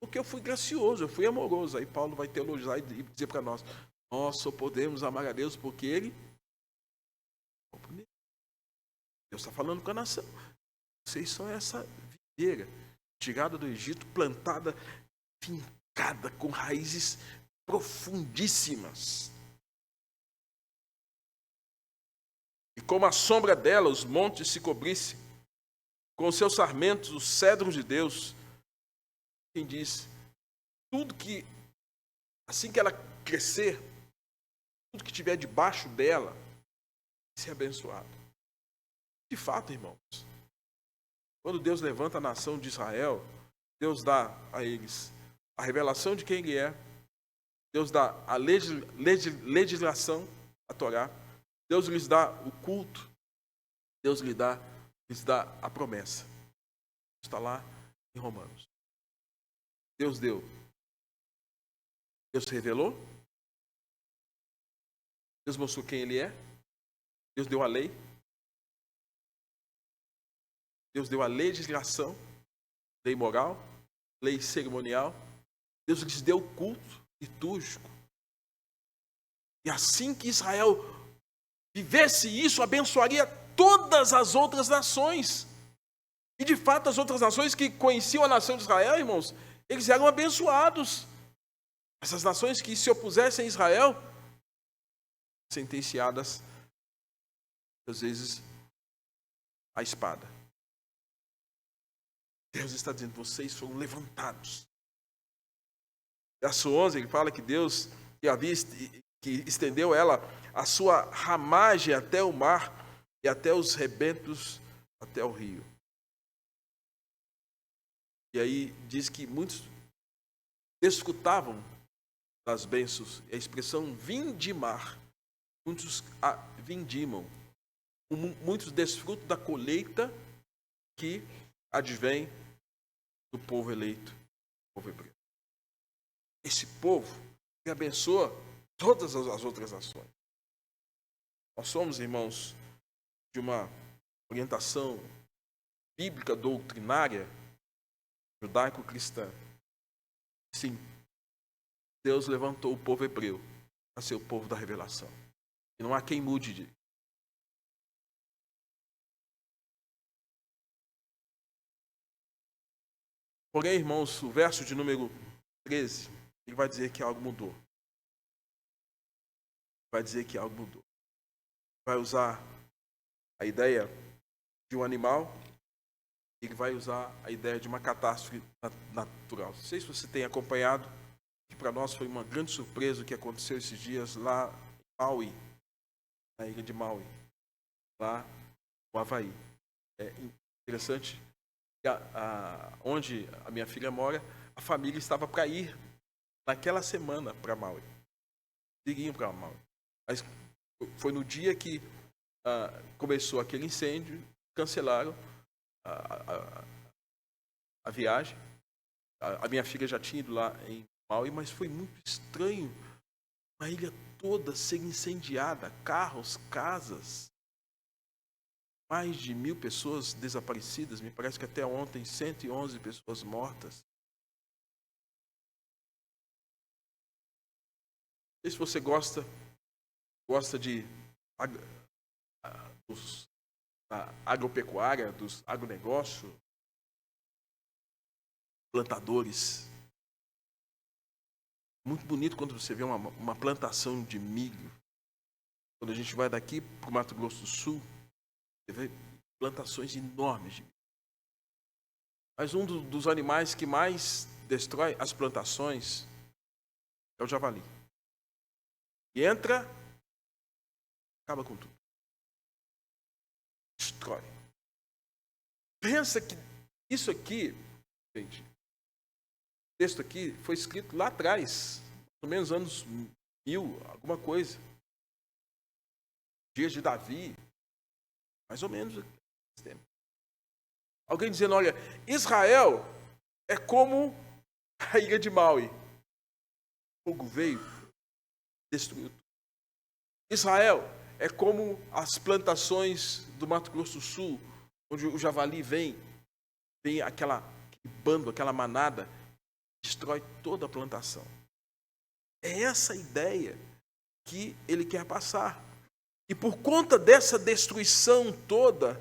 Porque eu fui gracioso, eu fui amoroso. Aí Paulo vai teologizar e dizer para nós, só podemos amar a Deus porque Ele... Deus está falando com a nação. Vocês são essa videira, tirada do Egito, plantada, fincada, com raízes profundíssimas. E como a sombra dela, os montes se cobrissem, com os seus sarmentos, os cedros de Deus. Quem diz, tudo que, assim que ela crescer, tudo que tiver debaixo dela, vai ser abençoado. De fato, irmãos, quando Deus levanta a nação de Israel, Deus dá a eles a revelação de quem Ele é, Deus dá a legislação, a Torá, Deus lhes dá o culto, Deus lhes dá a promessa. Está lá em Romanos. Deus deu. Deus revelou. Deus mostrou quem Ele é. Deus deu a lei. Deus deu a legislação, lei moral, lei cerimonial. Deus lhes deu o culto litúrgico. E assim que Israel vivesse isso, abençoaria todas as outras nações. E de fato, as outras nações que conheciam a nação de Israel, irmãos, eles eram abençoados. Essas nações que se opusessem a Israel, sentenciadas, às vezes, à espada. Deus está dizendo, vocês foram levantados. Verso 11, ele fala que Deus que estendeu ela, a sua ramagem até o mar e até os rebentos, até o rio. E aí diz que muitos desfrutavam das bênçãos. A expressão vindimar. Muitos vindimam. Muitos desfrutam da colheita que advém do povo eleito, do povo hebreu. Esse povo que abençoa todas as outras nações. Nós somos, irmãos, de uma orientação bíblica doutrinária judaico-cristã. Sim, Deus levantou o povo hebreu para ser o povo da revelação. E não há quem mude de. Porém, irmãos, o verso de número 13, ele vai dizer que algo mudou. Vai dizer que algo mudou. Vai usar a ideia de um animal, ele vai usar a ideia de uma catástrofe natural. Não sei se você tem acompanhado, que para nós foi uma grande surpresa o que aconteceu esses dias lá em Maui, na ilha de Maui, lá no Havaí. É interessante, onde a minha filha mora, a família estava para ir naquela semana para Maui. Iriam para Maui. Mas foi no dia que começou aquele incêndio, cancelaram a viagem. A minha filha já tinha ido lá em Maui, mas foi muito estranho a ilha toda ser incendiada, carros, casas. Mais de 1.000 pessoas desaparecidas, me parece que até ontem 111 pessoas mortas. Não sei se você gosta da agropecuária, dos agronegócios, plantadores. Muito bonito quando você vê uma plantação de milho. Quando a gente vai daqui para o Mato Grosso do Sul, você vê plantações enormes de milho. Mas um dos animais que mais destrói as plantações é o javali. E entra acaba com tudo. Destrói. Pensa que isso aqui, gente, o texto aqui foi escrito lá atrás, mais ou menos anos 1000, alguma coisa. Dias de Davi, mais ou menos esse tempo. Alguém dizendo, olha, Israel é como a ilha de Maui. O fogo veio, destruiu tudo. Israel é como as plantações do Mato Grosso do Sul, onde o javali vem aquele bando, aquela manada, destrói toda a plantação. É essa a ideia que ele quer passar. E por conta dessa destruição toda,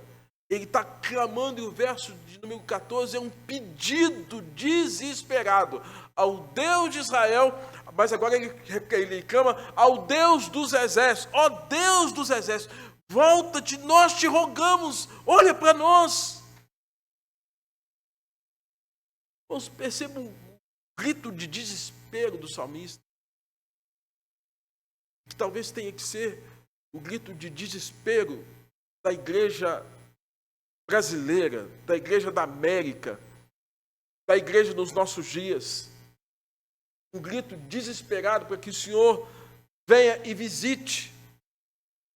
ele está clamando, e o verso de número 14 é um pedido desesperado ao Deus de Israel, mas agora ele clama ao Deus dos exércitos. Ó Deus dos exércitos, volta-te, nós te rogamos, olha para nós. Vamos perceber um grito de desespero do salmista, que talvez tenha que ser o grito de desespero da igreja brasileira, da igreja da América, da igreja nos nossos dias. Um grito desesperado para que o Senhor venha e visite,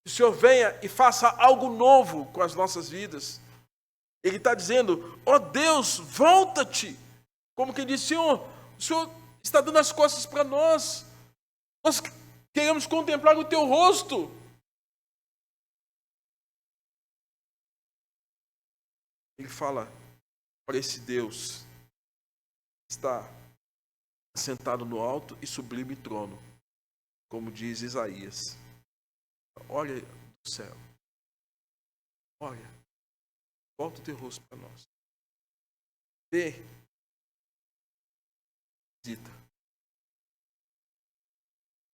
que o Senhor venha e faça algo novo com as nossas vidas. Ele está dizendo, ó Deus, volta-te. Como que diz, Senhor, o Senhor está dando as costas para nós. Nós queremos contemplar o teu rosto. Ele fala para esse Deus que está sentado no alto e sublime trono, como diz Isaías. Olha do céu. Olha, volta o teu rosto para nós. Vê.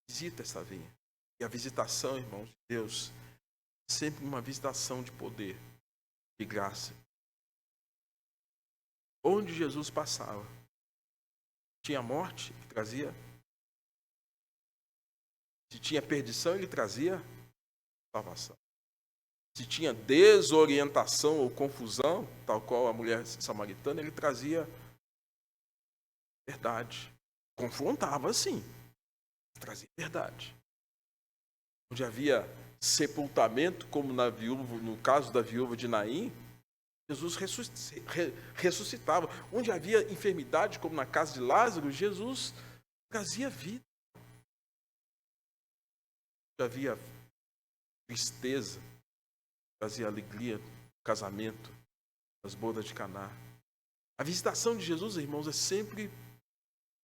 Visita esta vinha. E a visitação, irmãos de Deus, sempre uma visitação de poder, de graça. Onde Jesus passava, tinha morte, ele trazia. Se tinha perdição, ele trazia salvação. Se tinha desorientação ou confusão, tal qual a mulher samaritana, ele trazia verdade. Confrontava, sim, trazia verdade. Onde havia sepultamento, como no caso da viúva de Naim, Jesus ressuscitava. Onde havia enfermidade, como na casa de Lázaro, Jesus trazia vida. Onde havia tristeza, trazia alegria no casamento, nas bodas de Caná. A visitação de Jesus, irmãos, é sempre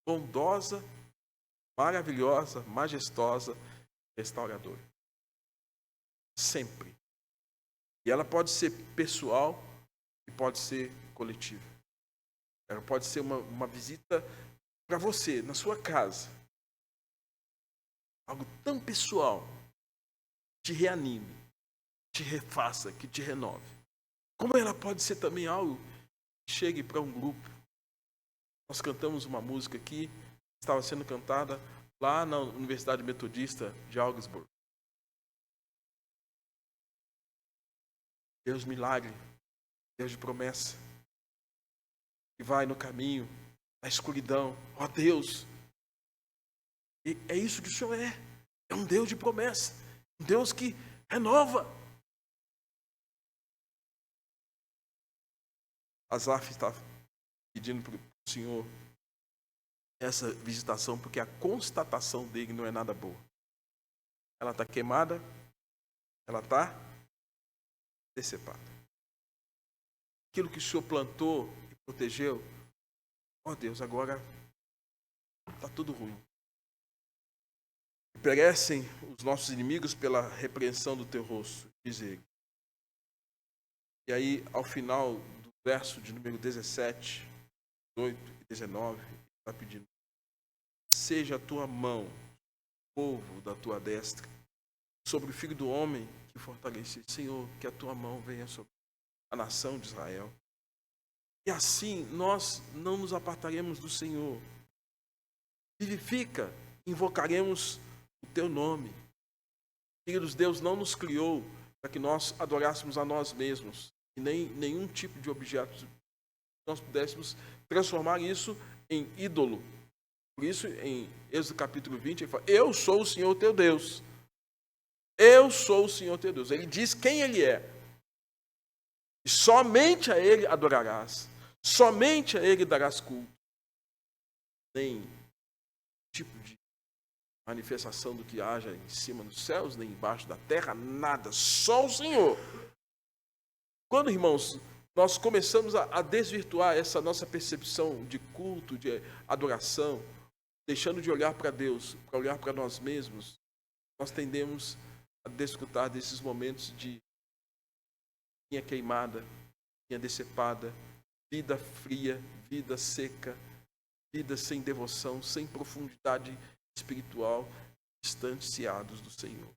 bondosa, maravilhosa, majestosa, restauradora. Sempre. E ela pode ser pessoal e pode ser coletiva. Ela pode ser uma visita para você, na sua casa. Algo tão pessoal, que te reanime, que te refaça, que te renove. Como ela pode ser também algo que chegue para um grupo. Nós cantamos uma música aqui, estava sendo cantada lá na Universidade Metodista de Augsburg. Deus milagre, Deus de promessa, que vai no caminho, na escuridão. Ó Deus, e é isso que o Senhor é um Deus de promessa, um Deus que renova. Asaf está pedindo para o Senhor essa visitação, porque a constatação dele não é nada boa. Ela está queimada, ela está decepada. Aquilo que o Senhor plantou e protegeu, ó Deus, agora está tudo ruim. Perecem os nossos inimigos pela repreensão do teu rosto, diz ele. E aí, ao final do verso de número 17, 18 e 19, está pedindo: seja a tua mão, povo da tua destra, sobre o filho do homem que fortalece. Senhor, que a tua mão venha sobre a nação de Israel. E assim nós não nos apartaremos do Senhor. Vivifica, invocaremos o teu nome. Queridos, Deus não nos criou para que nós adorássemos a nós mesmos, e nem nenhum tipo de objeto. Nós pudéssemos transformar isso em ídolo. Por isso, em Êxodo capítulo 20, ele fala: eu sou o Senhor teu Deus. Eu sou o Senhor teu Deus. Ele diz quem ele é. E somente a ele adorarás. Somente a ele darás culto. Nem tipo de manifestação do que haja em cima dos céus, nem embaixo da terra, nada. Só o Senhor. Quando, irmãos, nós começamos a desvirtuar essa nossa percepção de culto, de adoração, deixando de olhar para Deus, para olhar para nós mesmos, nós tendemos a desfrutar desses momentos de vinha queimada, vinha decepada, vida fria, vida seca, vida sem devoção, sem profundidade espiritual, distanciados do Senhor.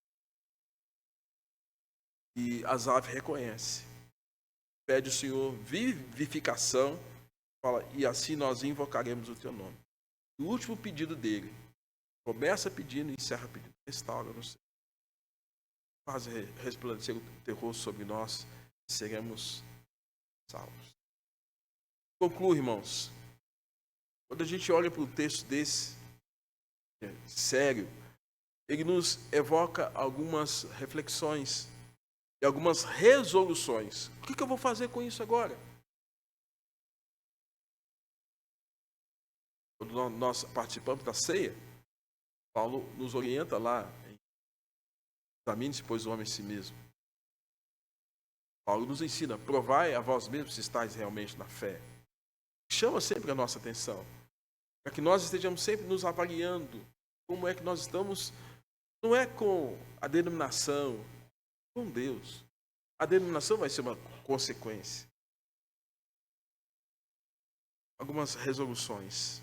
E Asaf reconhece, pede ao Senhor vivificação, fala: e assim nós invocaremos o teu nome. O último pedido dele, começa pedindo e encerra pedindo: restaura-nos, faz resplandecer o teu rosto sobre nós, seremos salvos. Concluo, irmãos. Quando a gente olha para um texto desse, sério, ele nos evoca algumas reflexões e algumas resoluções. O que eu vou fazer com isso agora? Quando nós participamos da ceia, Paulo nos orienta lá: examine-se, pois, o homem em si mesmo. Paulo nos ensina: provai a vós mesmos se estáis realmente na fé. Chama sempre a nossa atenção, para que nós estejamos sempre nos avaliando como é que nós estamos, não é com a denominação, com Deus. A denominação vai ser uma consequência. Algumas resoluções.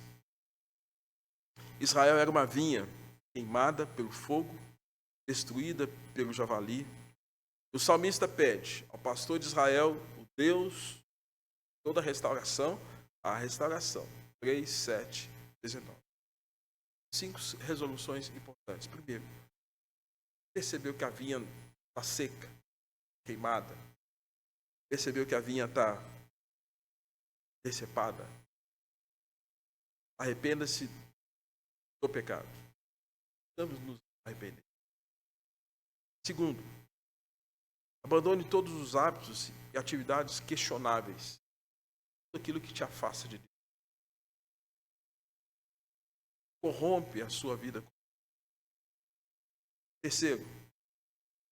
Israel era uma vinha queimada pelo fogo, destruída pelo javali. O salmista pede ao pastor de Israel, o Deus, toda a restauração, 3, 7, 19. 5 resoluções importantes. Primeiro, percebeu que a vinha está seca, queimada. Percebeu que a vinha está decepada. Arrependa-se do pecado. Vamos nos arrepender. Segundo, abandone todos os hábitos e atividades questionáveis. Tudo aquilo que te afasta de Deus. Corrompe a sua vida. Terceiro,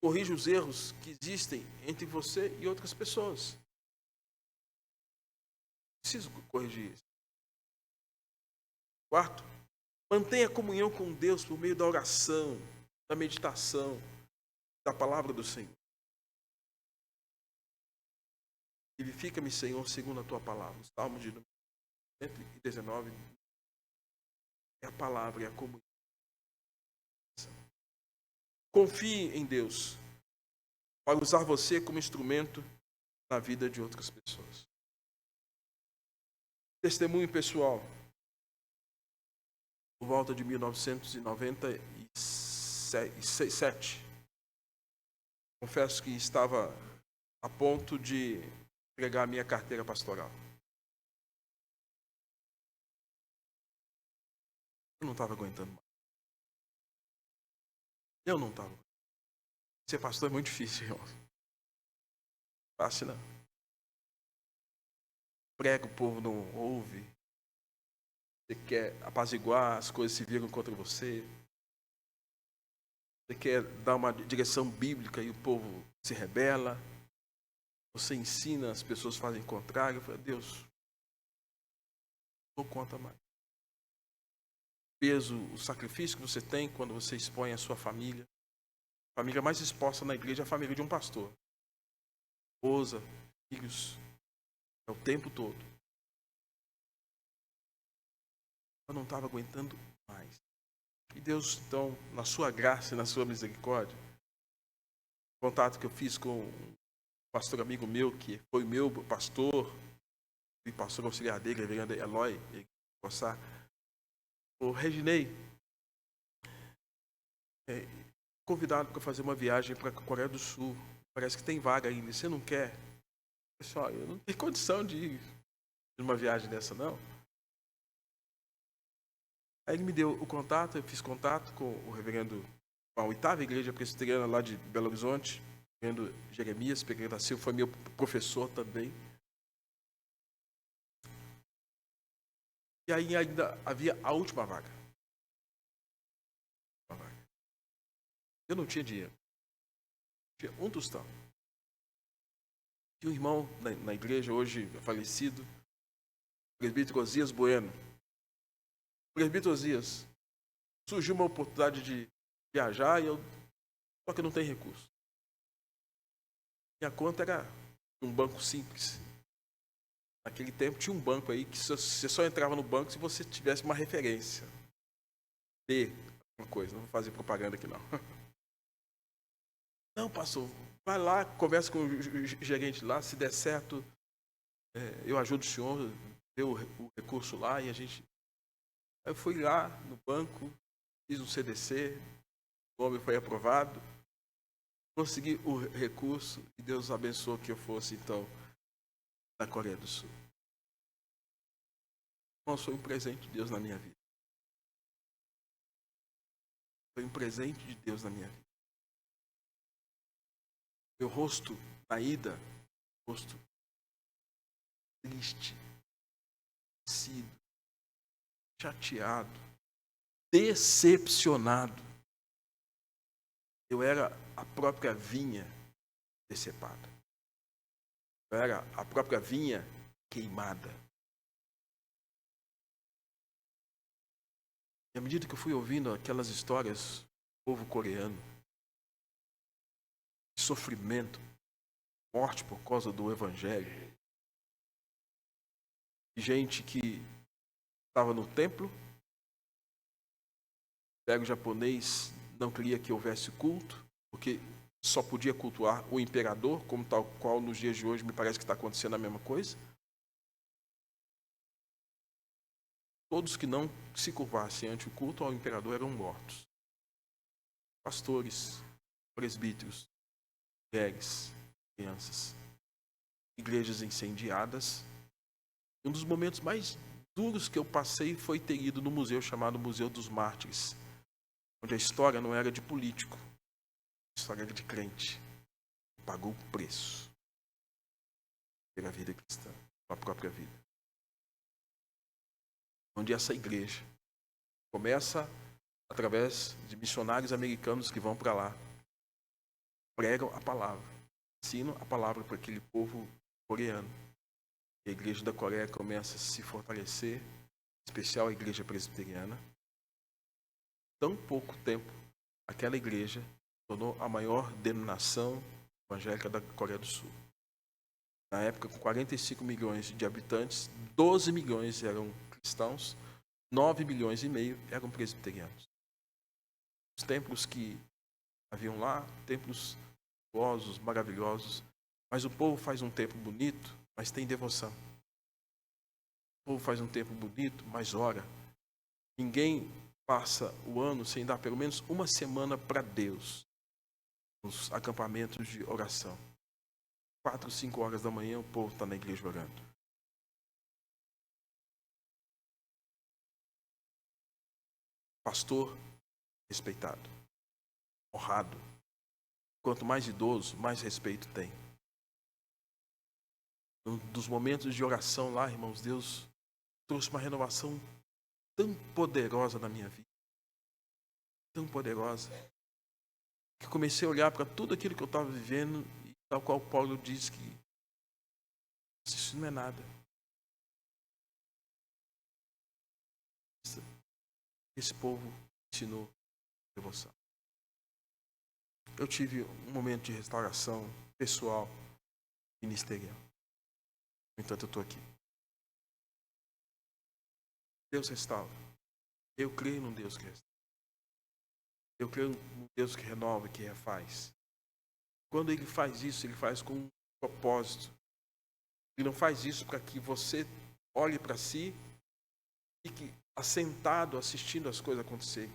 corrija os erros que existem entre você e outras pessoas. Preciso corrigir isso. Quarto, mantenha a comunhão com Deus por meio da oração, da meditação, da palavra do Senhor. Vivifica-me, Senhor, segundo a tua palavra. O Salmo de 119 é a palavra, é a comunhão. Confie em Deus para usar você como instrumento na vida de outras pessoas. Testemunho pessoal. Por volta de 1997, confesso que estava a ponto de entregar a minha carteira pastoral. Eu não estava aguentando mais. Eu não estava. Ser pastor é muito difícil, irmão. Fácil não. Prega, o povo não ouve. Você quer apaziguar, as coisas se viram contra você. Você quer dar uma direção bíblica e o povo se rebela. Você ensina, as pessoas fazem o contrário. Eu falei: Deus, não conta mais. O peso, o sacrifício que você tem quando você expõe a sua família. A família mais exposta na igreja é a família de um pastor. Esposa, filhos, é o tempo todo. Eu não estava aguentando mais. E Deus, então, na sua graça e na sua misericórdia, o contato que eu fiz com um pastor amigo meu, que foi meu pastor, e pastor auxiliar dele, reverendo Eloy, o Reginei, convidado para fazer uma viagem para a Coreia do Sul. Parece que tem vaga ainda. Você não quer? Pessoal, eu não tenho condição de ir numa viagem dessa, não. Aí ele me deu o contato, eu fiz contato com o reverendo, a oitava igreja presbiteriana lá de Belo Horizonte, o reverendo Jeremias Pereira da Silva, foi meu professor também. E aí ainda havia a última vaga. Eu não tinha dinheiro. Tinha um tostão. Tinha um irmão na igreja, hoje falecido, presbítero Osias Bueno. Presbítero Osias, surgiu uma oportunidade de viajar e só que eu não tenho recurso. Minha conta era um banco simples. Naquele tempo tinha um banco aí que você só entrava no banco se você tivesse uma referência. Uma coisa, não vou fazer propaganda aqui não. Não, pastor, vai lá, conversa com o gerente lá, se der certo, eu ajudo o senhor, deu o recurso lá e a gente... Aí eu fui lá no banco, fiz um CDC, o nome foi aprovado, consegui o recurso e Deus abençoou que eu fosse, então, na Coreia do Sul. Irmãos, foi um presente de Deus na minha vida. Foi um presente de Deus na minha vida. Meu rosto, na ida, rosto triste, chateado, decepcionado. Eu era a própria vinha decepada. Eu era a própria vinha queimada. E à medida que eu fui ouvindo aquelas histórias do povo coreano, de sofrimento, morte por causa do evangelho, de gente que estava no templo, o japonês não queria que houvesse culto, porque só podia cultuar o imperador, como tal qual nos dias de hoje me parece que está acontecendo a mesma coisa. Todos que não se curvassem ante o culto ao imperador eram mortos. Pastores, presbíteros, mulheres, crianças, igrejas incendiadas. Um dos momentos mais duros que eu passei foi ter ido no museu chamado Museu dos Mártires, onde a história não era de político, a história era de crente. Pagou o preço pela vida cristã, pela própria vida. Onde essa igreja começa através de missionários americanos que vão para lá, pregam a palavra, ensinam a palavra para aquele povo coreano. E a igreja da Coreia começa a se fortalecer, em especial a igreja presbiteriana. Tão pouco tempo, aquela igreja tornou a maior denominação evangélica da Coreia do Sul. Na época, com 45 milhões de habitantes, 12 milhões eram cristãos, 9 milhões e meio eram presbiterianos. Os templos que haviam lá, templos fabulosos, maravilhosos, mas o povo faz um templo bonito, mas tem devoção. O povo faz um templo bonito, mas ora. Ninguém passa o ano sem dar pelo menos uma semana para Deus, nos acampamentos de oração. 4, 5 horas da manhã o povo está na igreja orando. Pastor respeitado, honrado. Quanto mais idoso, mais respeito tem. Dos momentos de oração lá, irmãos, Deus trouxe uma renovação tão poderosa na minha vida. Tão poderosa. Que comecei a olhar para tudo aquilo que eu estava vivendo, e tal qual Paulo diz que isso não é nada. Esse povo ensinou devoção. Eu tive um momento de restauração pessoal, ministerial. No entanto, eu estou aqui. Deus restaura. Eu creio num Deus que restaura. Eu creio num Deus que renova e que refaz. Quando Ele faz isso, Ele faz com um propósito. Ele não faz isso para que você olhe para si e que, assentado, assistindo as coisas acontecerem.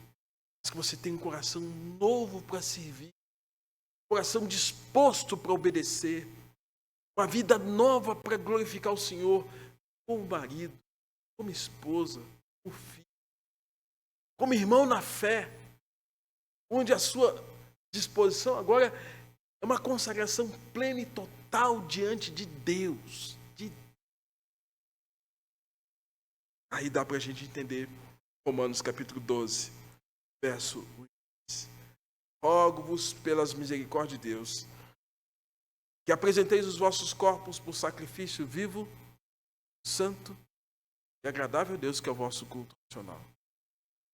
mas que você tenha um coração novo para servir, um coração disposto para obedecer, uma vida nova para glorificar o Senhor, como marido, como esposa, como filho, como irmão na fé, onde a sua disposição agora é uma consagração plena e total diante de Deus. Aí dá para a gente entender Romanos capítulo 12, verso 8. Rogo-vos pelas misericórdias de Deus, que apresenteis os vossos corpos por sacrifício vivo, santo e agradável a Deus, que é o vosso culto racional.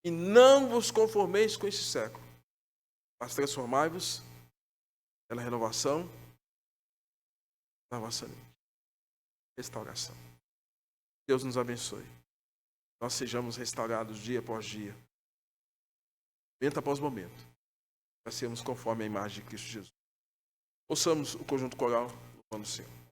E não vos conformeis com este século, mas transformai-vos pela renovação da vossa mente. Restauração. Deus nos abençoe. Nós sejamos restaurados dia após dia, momento após momento, para sermos conforme a imagem de Cristo Jesus. Ouçamos o conjunto coral louvando o Senhor.